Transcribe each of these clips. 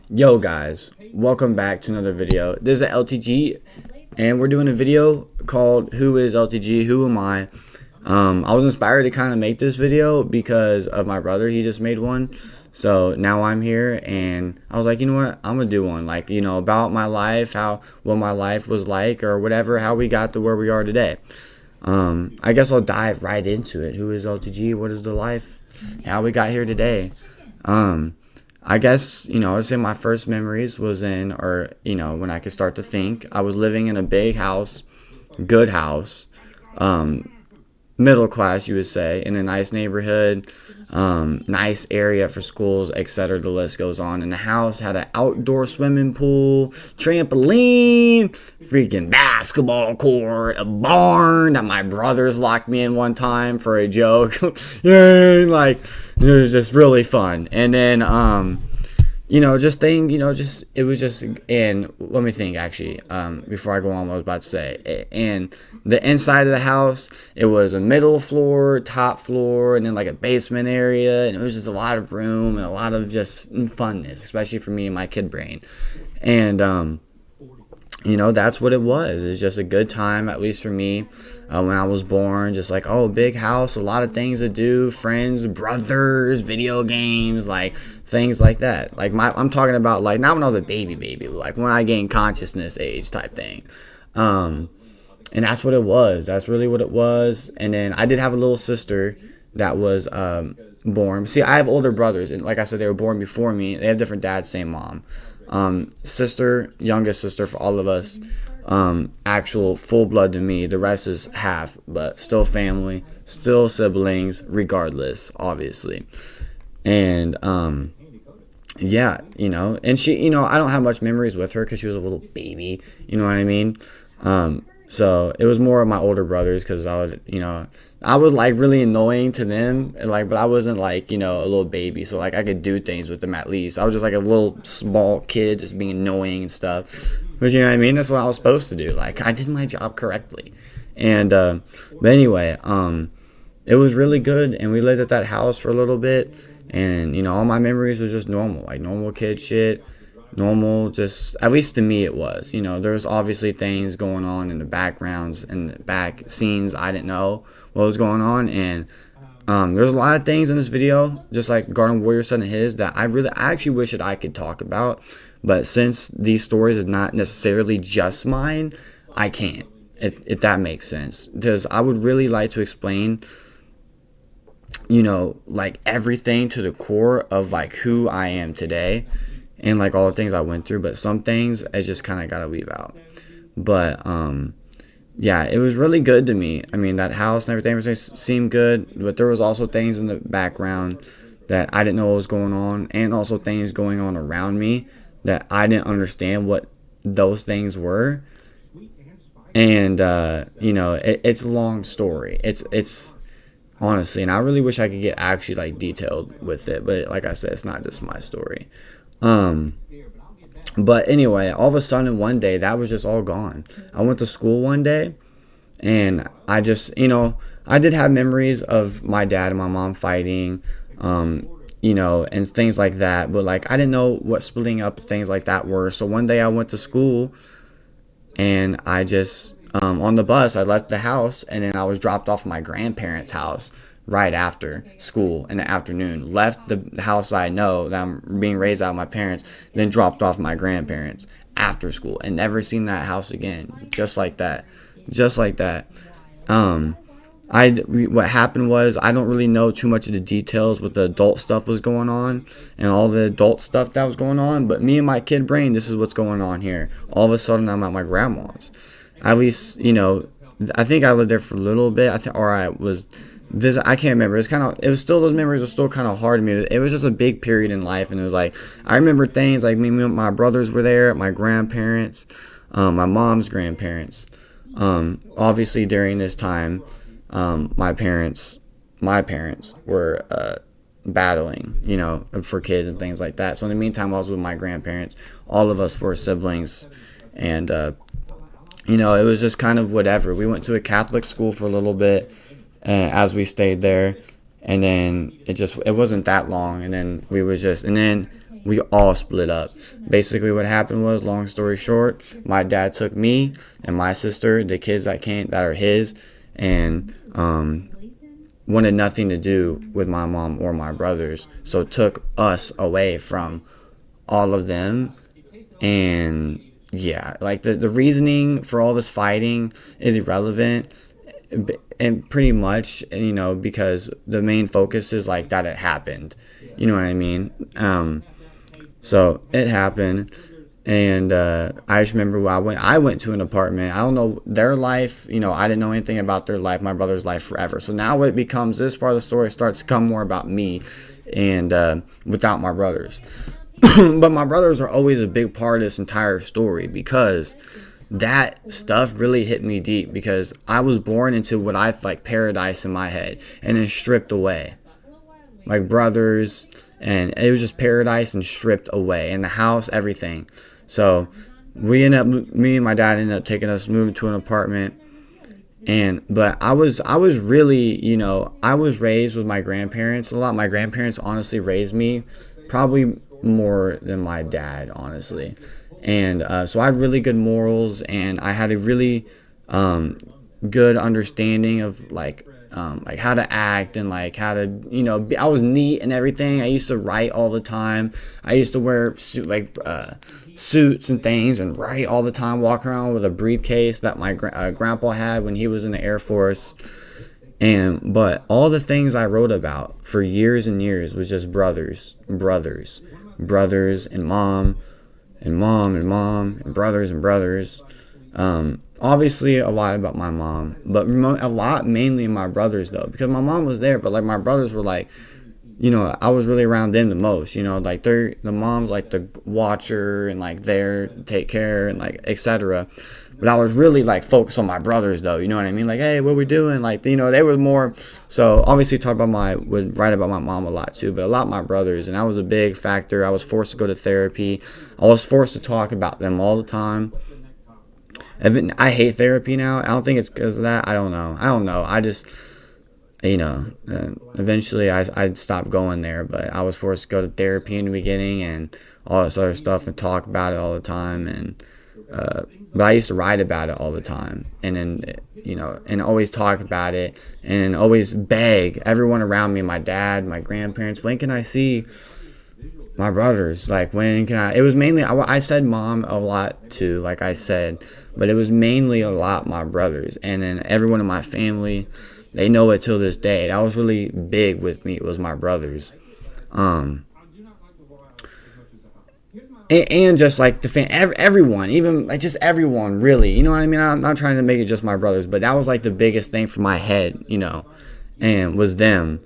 Yo guys, welcome back to another video. This is LTG and we're doing a video called Who is LTG? Who am I? I was inspired to kind of make this video because of my brother. He just made one. So now I'm here and I was like, you know what? I'm going to do one like, about my life, what my life was like or whatever, how we got to where we are today. I guess I'll dive right into it. Who is LTG? What is the life? How we got here today? I guess, I would say my first memories was when I could start to think. I was living in a big house, good house, middle class, you would say, in a nice neighborhood, nice area for schools, etc. The list goes on. And the house had an outdoor swimming pool, trampoline, freaking basketball court, a barn that my brothers locked me in one time for a joke. Yay! Like, it was just really fun. And then, it was just, and let me think actually, before I go on what I was about to say. And the inside of the house, it was a middle floor, top floor, and then like a basement area, and it was just a lot of room and a lot of just funness, especially for me and my kid brain. And, that's what it was. It's just a good time, at least for me, when I was born. Just like, oh, big house, a lot of things to do, friends, brothers, video games, like things like that. Like I'm talking about like not when I was a baby, like when I gained consciousness age type thing. And that's what it was. That's really what it was. And then I did have a little sister that was born. See, I have older brothers, and like I said, they were born before me. They have different dads, same mom. Youngest sister for all of us, actual full blood to me. The rest is half, but still family, still siblings, regardless, obviously. And, yeah, and she, I don't have much memories with her because she was a little baby, you know what I mean? So it was more of my older brothers because I was like really annoying to them, and like, but I wasn't like, a little baby. So like I could do things with them at least. I was just like a little small kid just being annoying and stuff. But you know what I mean? That's what I was supposed to do. Like I did my job correctly. And, but anyway, it was really good. And we lived at that house for a little bit. And, all my memories was just normal, like normal kid shit. Normal, just at least to me it was. There's obviously things going on in the backgrounds and the back scenes I didn't know what was going on, and there's a lot of things in this video, just like Garden Warrior said in his, that I actually wish that I could talk about, but since these stories are not necessarily just mine, I can't, if that makes sense, because I would really like to explain like everything to the core of like who I am today and like all the things I went through, but some things I just kind of gotta leave out. But yeah, it was really good to me. I mean, that house and everything seemed good, but there was also things in the background that I didn't know what was going on, and also things going on around me that I didn't understand what those things were. And it's a long story. It's honestly, and I really wish I could get actually like detailed with it, but like I said, it's not just my story. But anyway, all of a sudden one day that was just all gone. I went to school one day and I just, I did have memories of my dad and my mom fighting, and things like that. But like, I didn't know what splitting up things like that were. So one day I went to school and I just, on the bus, I left the house and then I was dropped off at my grandparents' house right after school in the afternoon. Left the house I know that I'm being raised out of my parents, then dropped off my grandparents after school and never seen that house again. Just like that. What happened was, I don't really know too much of the details what the adult stuff was going on and all the adult stuff that was going on, but me and my kid brain, this is what's going on here. All of a sudden I'm at my grandma's. At least, I think I lived there for a little bit. I can't remember. Those memories were still kind of hard to me. It was just a big period in life, and it was like, I remember things like me and my brothers were there, my grandparents, my mom's grandparents. Obviously during this time, my parents were battling, for kids and things like that. So in the meantime, I was with my grandparents. All of us were siblings, and it was just kind of whatever. We went to a Catholic school for a little bit, as we stayed there, and then it wasn't that long, and then we all split up. Basically what happened was, long story short, my dad took me and my sister, the kids that are his, and wanted nothing to do with my mom or my brothers, so took us away from all of them. And yeah, like the reasoning for all this fighting is irrelevant, and pretty much, because the main focus is like that it happened, you know what I mean? So it happened. And I just remember when I went to an apartment. I don't know their life. I didn't know anything about their life, my brother's life forever. So now it becomes, this part of the story starts to come more about me, and without my brothers. But my brothers are always a big part of this entire story, because that stuff really hit me deep, because I was born into what I like paradise in my head, and then stripped away. Like brothers, and it was just paradise and stripped away, and the house, everything. So me and my dad ended up moving to an apartment. But I was really, I was raised with my grandparents a lot. My grandparents honestly raised me probably more than my dad, honestly. And so I had really good morals, and I had a really good understanding of like how to act, and like how to, I was neat and everything. I used to write all the time. I used to wear suits and things, and write all the time, walk around with a briefcase that my grandpa had when he was in the Air Force. But all the things I wrote about for years and years was just brothers, and mom, and brothers. Obviously a lot about my mom, but a lot mainly my brothers, though, because my mom was there, but like my brothers were like, I was really around them the most, like the mom's like the watcher, and like there to take care, and like etc. But I was really like focused on my brothers, though, you know what I mean? Like, hey, what we doing? Like, they were more. So obviously would write about my mom a lot too, but a lot my brothers, and that was a big factor. I was forced to go to therapy. I was forced to talk about them all the time. I hate therapy now. I don't think it's because of that. I don't know. I just, eventually I'd stop going there, but I was forced to go to therapy in the beginning and all this other stuff, and talk about it all the time. And but I used to write about it all the time, and then and always talk about it, and always beg everyone around me, my dad, my grandparents, when can I see my brothers? Like, when can I? It was mainly, I said mom a lot too, like I said, but it was mainly a lot my brothers. And then everyone in my family, they know it till this day. That was really big with me. It was my brothers. And just like everyone, even like just everyone, really, you know what I mean? I'm not trying to make it just my brothers, but that was like the biggest thing for my head, and was them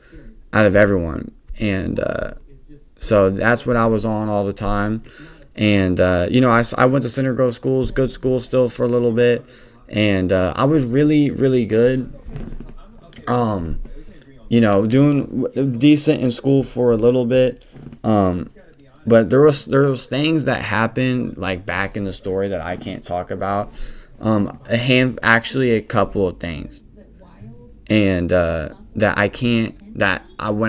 out of everyone. And so that's what I was on all the time. And I went to Center Grove schools, good school still for a little bit, and I was really, really good. Doing decent in school for a little bit. But there was things that happened like back in the story that I can't talk about. Actually a couple of things, and when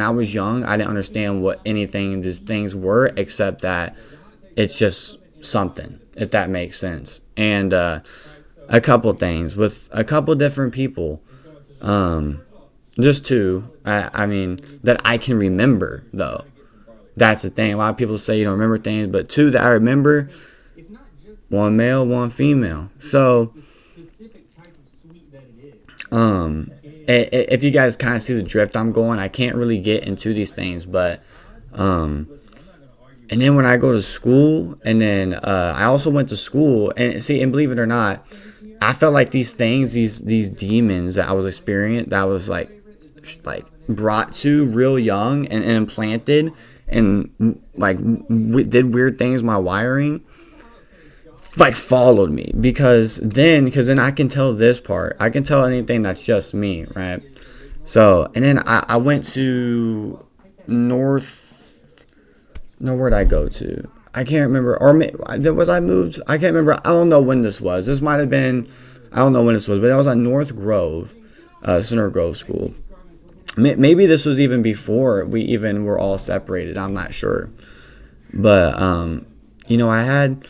I was young, I didn't understand what anything these things were, except that it's just something, if that makes sense. And a couple things with a couple different people, just two. I mean that I can remember, though. That's the thing. A lot of people say you don't remember things, but two that I remember, one male, one female. So, if you guys kind of see the drift I'm going, I can't really get into these things, but, and then when I go to school, and then I also went to school, and believe it or not, I felt like these things, these demons that I was experiencing, that was like brought to real young and implanted, and like did weird things, my wiring, like followed me, because then I can tell this part, I can tell anything that's just me, right? So, and then I went to where'd I go to? I can't remember, or was I moved? I can't remember. I don't know when this was. This might have been, I don't know when this was, but I was at North Grove, Center Grove School. Maybe this was even before we even were all separated. I'm not sure. But I had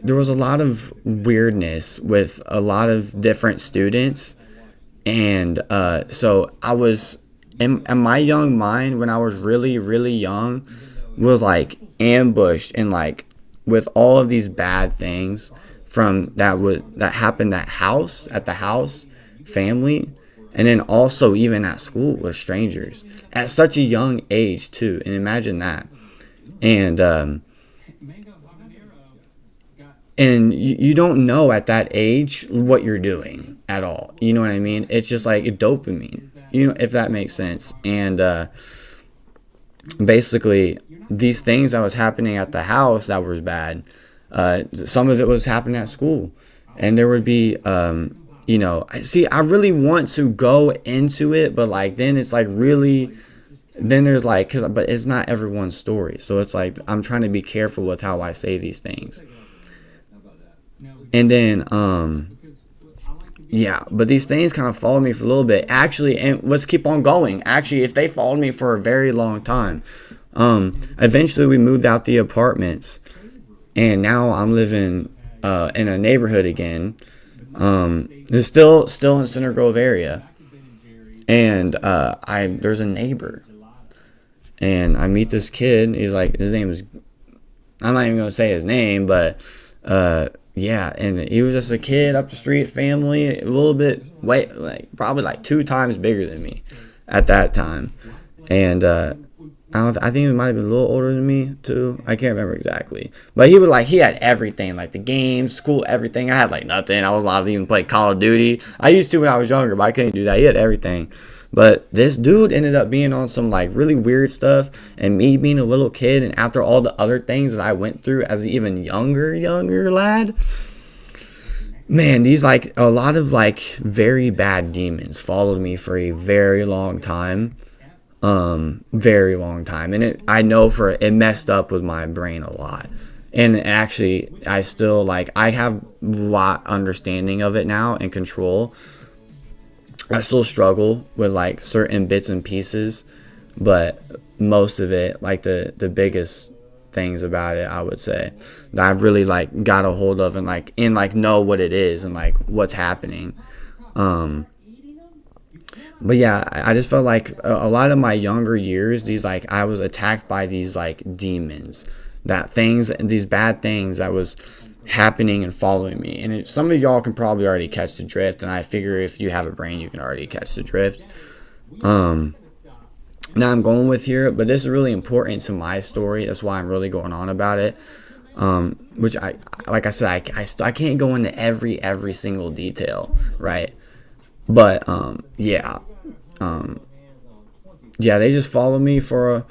there was a lot of weirdness with a lot of different students, and so I was in my young mind when I was really really young was like ambushed and like with all of these bad things from that happened at the house family, and then also even at school with strangers at such a young age too. And imagine that. And you don't know at that age what you're doing at all. You know what I mean? It's just like a dopamine, if that makes sense. And basically, these things that was happening at the house that was bad, some of it was happening at school. And there would be, I really want to go into it, but like then it's like really, then there's like, but it's not everyone's story. So it's like, I'm trying to be careful with how I say these things. And then, yeah, but these things kind of followed me for a little bit. Actually, and let's keep on going. Actually, if they followed me for a very long time, eventually we moved out the apartments, and now I'm living in a neighborhood again. It's still in Center Grove area, and there's a neighbor, and I meet this kid. He's like, his name is, I'm not even gonna say his name, but yeah, and he was just a kid up the street, family, a little bit, probably like 2 times bigger than me at that time. And I think he might have been a little older than me too. I can't remember exactly. But he had everything, like the games, school, everything. I had like nothing. I was allowed to even play Call of Duty. I used to when I was younger, but I couldn't do that. He had everything. But this dude ended up being on some like really weird stuff, and me being a little kid, and after all the other things that I went through as an even younger lad, man, these like a lot of like very bad demons followed me for a very long time. Very long time, and I know it messed up with my brain a lot. And actually, I still I have a lot understanding of it now and control. I still struggle with like certain bits and pieces, but most of it, like the biggest things about it, I would say that I've really like got a hold of and know what it is and like what's happening. But yeah, I just felt like a lot of my younger years, I was attacked by these like demons, these bad things that was happening and following me. And some of y'all can probably already catch the drift, and I figure if you have a brain, you can already catch the drift. Now I'm going with here, but this is really important to my story. That's why I'm really going on about it. Which like I said, I can't go into every single detail, right? But yeah, they just followed me for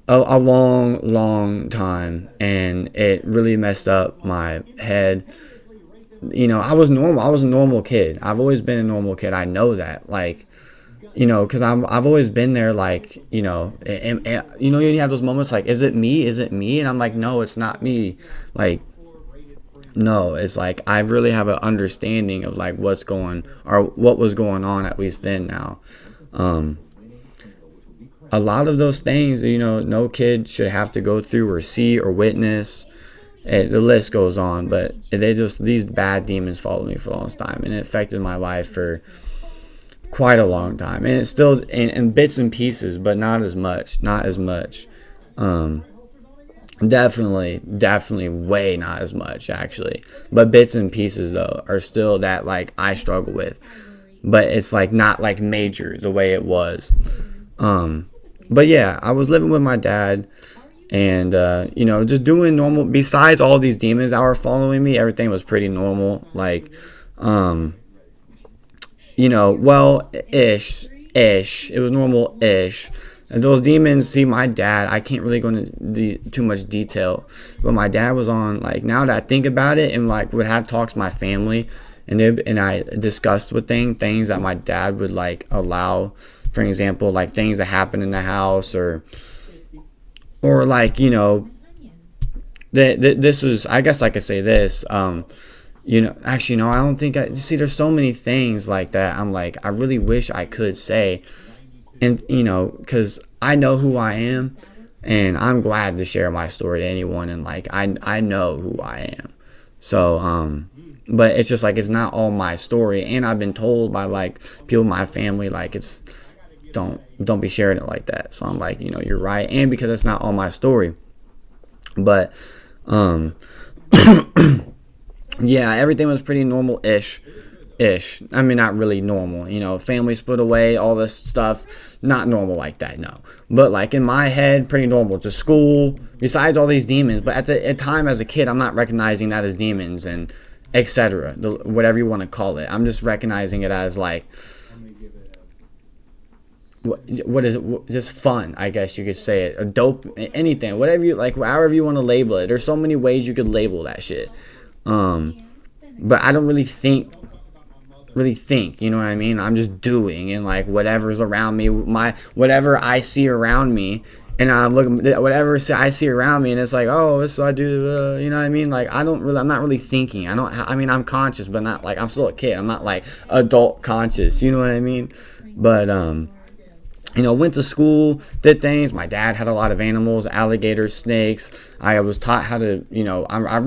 a long time, and it really messed up my head. I was normal. I was a normal kid. I've always been a normal kid. I know that, because I've always been there, and you have those moments like, is it me? Is it me? And I'm like, no, it's not me. No, it's like I really have an understanding of like what was going on, at least then now. A lot of those things, no kid should have to go through or see or witness. The list goes on, but these bad demons followed me for a long time, and it affected my life for quite a long time. And it's still in bits and pieces, but not as much. Definitely way not as much, actually. But bits and pieces, though, are still that like I struggle with. But it's like not like major the way it was. But yeah, I was living with my dad, and just doing normal. Besides all these demons that were following me, everything was pretty normal. Ish. It was normal-ish. And those demons, see, my dad, I can't really go into too much detail, but my dad was on, now that I think about it, and would have talks with my family, and I discussed with things that my dad would allow. For example, things that happen in the house, or this was, I guess I could say this. Actually, no, I don't think see, there's so many things like that. I'm I really wish I could say, and because I know who I am, and I'm glad to share my story to anyone, and like I know who I am. So but it's just like it's not all my story, and I've been told by like people in my family like it's don't be sharing it like that. So I'm like, you're right, and because it's not all my story. But yeah, everything was pretty normal-ish. I mean, not really normal. Family split away, all this stuff. Not normal like that, no. But like in my head, pretty normal. Just school, besides all these demons. But at the time as a kid, I'm not recognizing that as demons and etc. Whatever you want to call it. I'm just recognizing it as like, what is it? Just fun, I guess you could say it. A dope, anything, whatever you like, however you want to label it. There's so many ways you could label that shit. But I don't really think, you know what I mean? I'm just doing, and like whatever's around me, whatever I see around me, and I'm looking whatever I see around me, and it's like, oh, this I do, you know what I mean? Like I'm not really thinking. I mean, I'm conscious, but not like I'm still a kid. I'm not like adult conscious. You know what I mean? But went to school, did things. My dad had a lot of animals, alligators, snakes. I was taught how to, I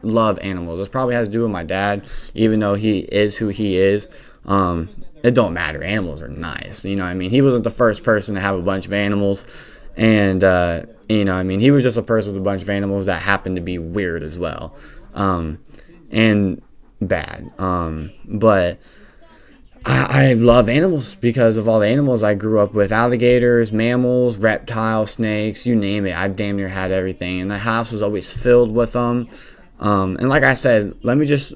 love animals. This probably has to do with my dad, even though he is who he is. It don't matter. Animals are nice. You know what I mean? He wasn't the first person to have a bunch of animals. And, he was just a person with a bunch of animals that happened to be weird as well. And bad. But I love animals because of all the animals I grew up with. Alligators, mammals, reptiles, snakes, you name it. I damn near had everything. And the house was always filled with them. And like I said, let me just,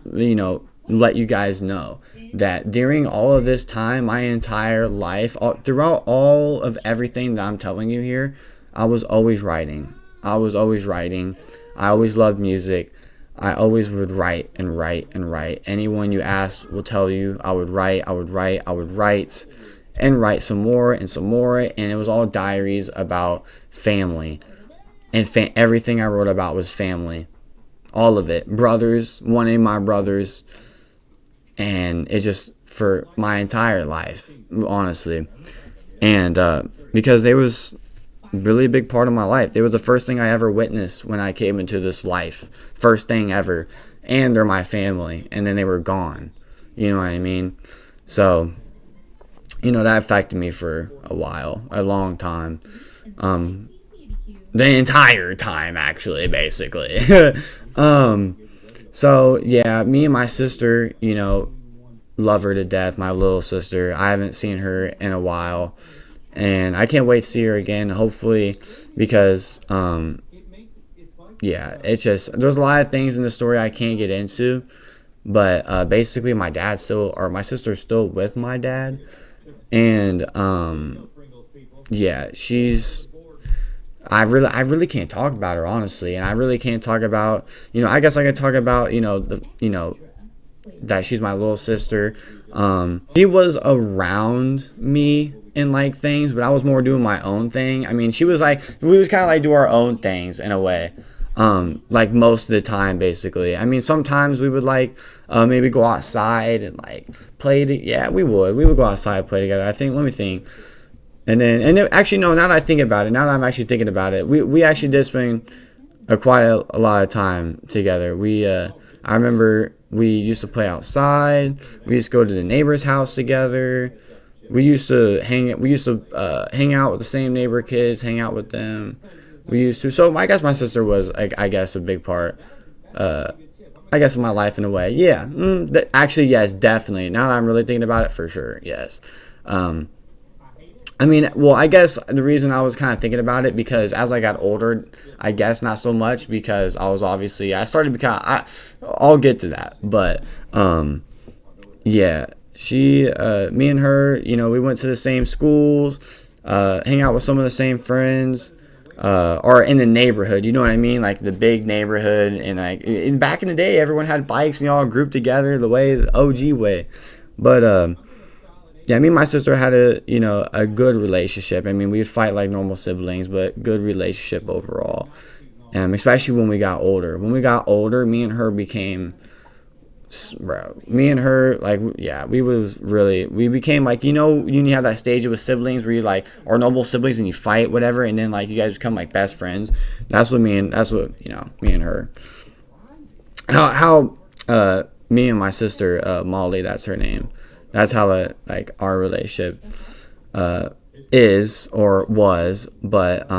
let you guys know that during all of this time, my entire life, throughout all of everything that I'm telling you here, I was always writing. I always loved music. I always would write and write and write. Anyone you ask will tell you I would write and write some more. And it was all diaries about family. And everything I wrote about was family. All of it. Brothers, one of my brothers. And it's just for my entire life, honestly. And because they was really a big part of my life. They were the first thing I ever witnessed when I came into this life. First thing ever. And they're my family. And then they were gone. You know what I mean? So, that affected me for a while. A long time. The entire time, actually, basically. So, yeah, me and my sister, love her to death. My little sister. I haven't seen her in a while. And I can't wait to see her again, hopefully, because, it's just, there's a lot of things in the story I can't get into, but, basically, my sister's still with my dad, and, I really can't talk about her, honestly, and I really can't talk about, I guess I could talk about, that she's my little sister. She was around me in like things, but I was more doing my own thing. I mean, we was kind of like do our own things in a way, like most of the time, basically. I mean, sometimes we would like maybe go outside and like play. We would go outside and play together. Let me think. Actually, no, now that I think about it, now that I'm actually thinking about it, we actually did spend quite a lot of time together. I remember we used to play outside. We used to go to the neighbor's house together. We used to hang out with the same neighbor kids, hang out with them. So I guess my sister was, I guess, a big part, I guess, of my life in a way. Yeah, actually, yes, definitely. Now that I'm really thinking about it, for sure, yes. I guess the reason I was kind of thinking about it, because as I got older, I guess not so much, because I started to become, I'll get to that, but, me and her, we went to the same schools, hang out with some of the same friends, or in the neighborhood, you know what I mean? Like the big neighborhood, and back in the day, everyone had bikes and y'all grouped together the OG way. But, me and my sister had a good relationship. I mean, we'd fight like normal siblings, but good relationship overall. Especially when we got older. When we got older, me and her became bro, me and her, like, yeah, we became like, you have that stage with siblings where you like are noble siblings and you fight whatever, and then like you guys become like best friends. That's what me and her, how me and my sister, Molly, that's her name, that's how like our relationship is or was. But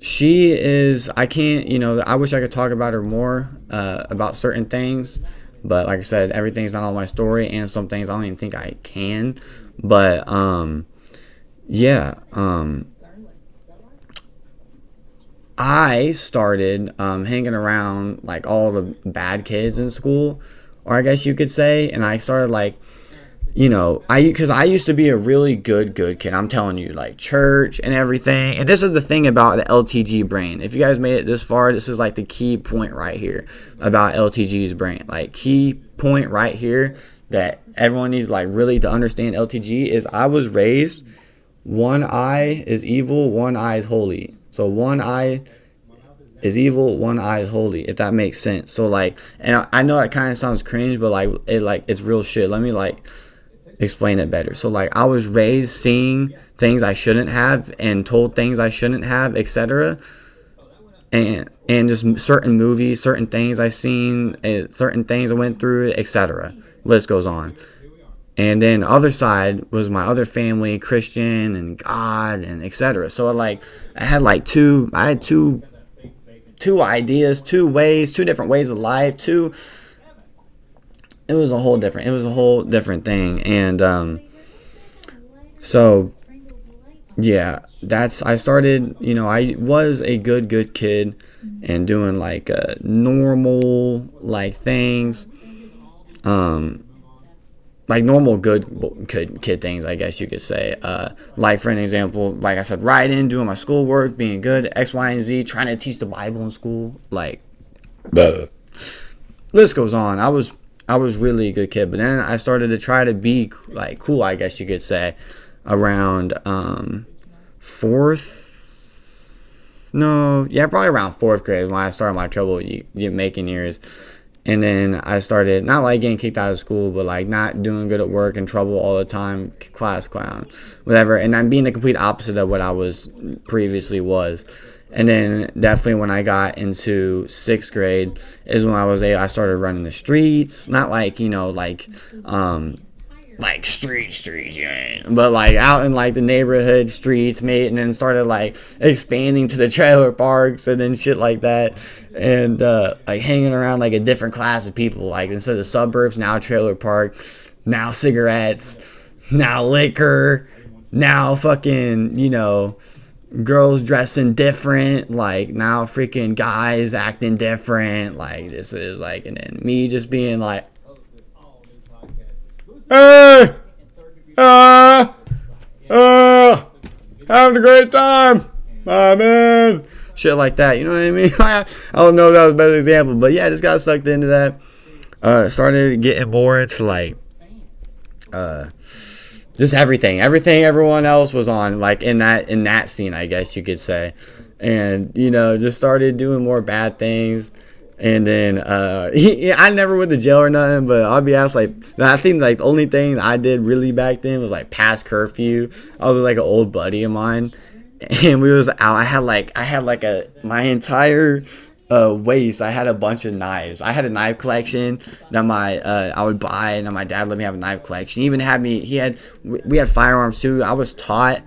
she is, I can't, I wish I could talk about her more, about certain things, but like I said, everything's not all my story, and some things I don't even think I can. But yeah, I started hanging around like all the bad kids in school, or I guess you could say, and I started like, because I used to be a really good kid. I'm telling you, like church and everything. And this is the thing about the LTG brain. If you guys made it this far, this is like the key point right here about LTG's brain. Like key point right here that everyone needs like really to understand LTG is I was raised, one eye is evil, one eye is holy. So one eye is evil, one eye is holy, if that makes sense. So like, and I know that kind of sounds cringe, but like it's real shit. Let me like explain it better. So like I was raised seeing things I shouldn't have and told things I shouldn't have, etc. And just certain movies, certain things I seen, certain things I went through, etc. List goes on. And then the other side was my other family, Christian and God and etc. So like I had two ideas, two different ways of life, it was a whole different thing. And so yeah, I started, I was a good kid and doing like normal like things, like normal good kid things, I guess you could say. Like for an example, like I said, writing, doing my schoolwork, being good, X, Y, and Z, trying to teach the Bible in school, like list goes on. I was really a good kid, but then I started to try to be like cool, I guess you could say, around probably around fourth grade when I started my trouble making years. And then I started not like getting kicked out of school, but like not doing good at work and trouble all the time, class clown, whatever. And I'm being the complete opposite of what I was previously was. And then definitely when I got into sixth grade is when I started running the streets, not like, like streets, but like out in like the neighborhood streets, mate, and then started like expanding to the trailer parks and then shit like that, and like hanging around like a different class of people, like instead of suburbs, now trailer park, now cigarettes, now liquor, now fucking, girls dressing different, like now freaking guys acting different, like this is like, and then me just being like, hey, having a great time, my man, shit like that, you know what I mean? I don't know if that was a better example, but yeah, I just got sucked into that. Started getting more into like just everything everyone else was on, like in that scene, I guess you could say. And just started doing more bad things. And then I never went to jail or nothing, but I'll be honest, like I think like the only thing I did really back then was like past curfew. I was with like an old buddy of mine, and we was out. I had like my entire waist. I had a bunch of knives. I had a knife collection that I would buy, and then my dad let me have a knife collection. He even had me. We had firearms too. I was taught,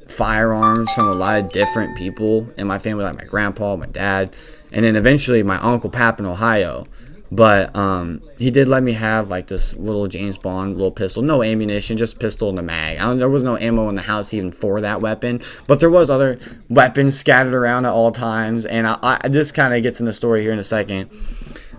firearms from a lot of different people in my family, like my grandpa, my dad, and then eventually my uncle Pap in Ohio. But he did let me have like this little James Bond little pistol, no ammunition, just pistol in the mag. There was no ammo in the house even for that weapon, but there was other weapons scattered around at all times. And I this kind of gets in the story here in a second,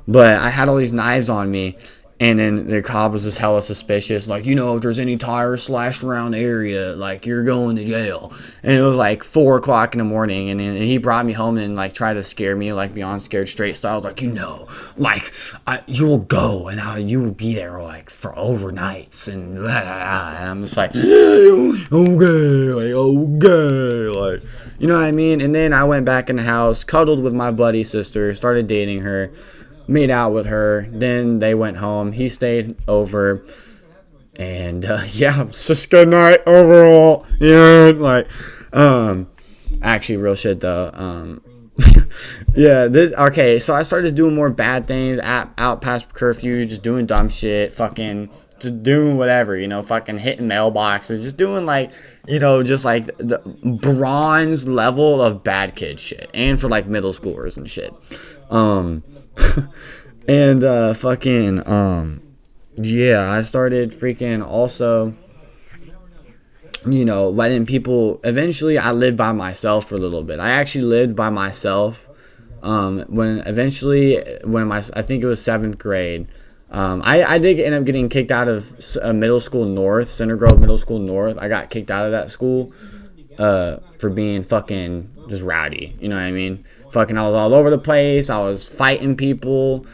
but I had all these knives on me. And then the cop was just hella suspicious, like, if there's any tires slashed around the area, like, you're going to jail. And it was like 4 o'clock in the morning, and then he brought me home and like tried to scare me, like beyond scared straight style. I was like, you will go and you will be there like for overnights, and I'm just like, okay, like, you know what I mean? And then I went back in the house, cuddled with my buddy's sister, started dating her. made out with her. Then they went home. He stayed over. And yeah, it's just good night overall. Yeah, like, actually, real shit though. Yeah, okay. So I started doing more bad things out past curfew, just doing dumb shit, fucking, just doing whatever, fucking hitting mailboxes, just doing like, just like the bronze level of bad kid shit, and for like middle schoolers and shit. And yeah, I started freaking also, letting people. Eventually, I lived by myself for a little bit. I actually lived by myself. When I think it was 7th grade. I did end up getting kicked out of middle school north, Center Grove Middle School North. I got kicked out of that school for being fucking just rowdy. You know what I mean? Fucking, I was all over the place. I was fighting people.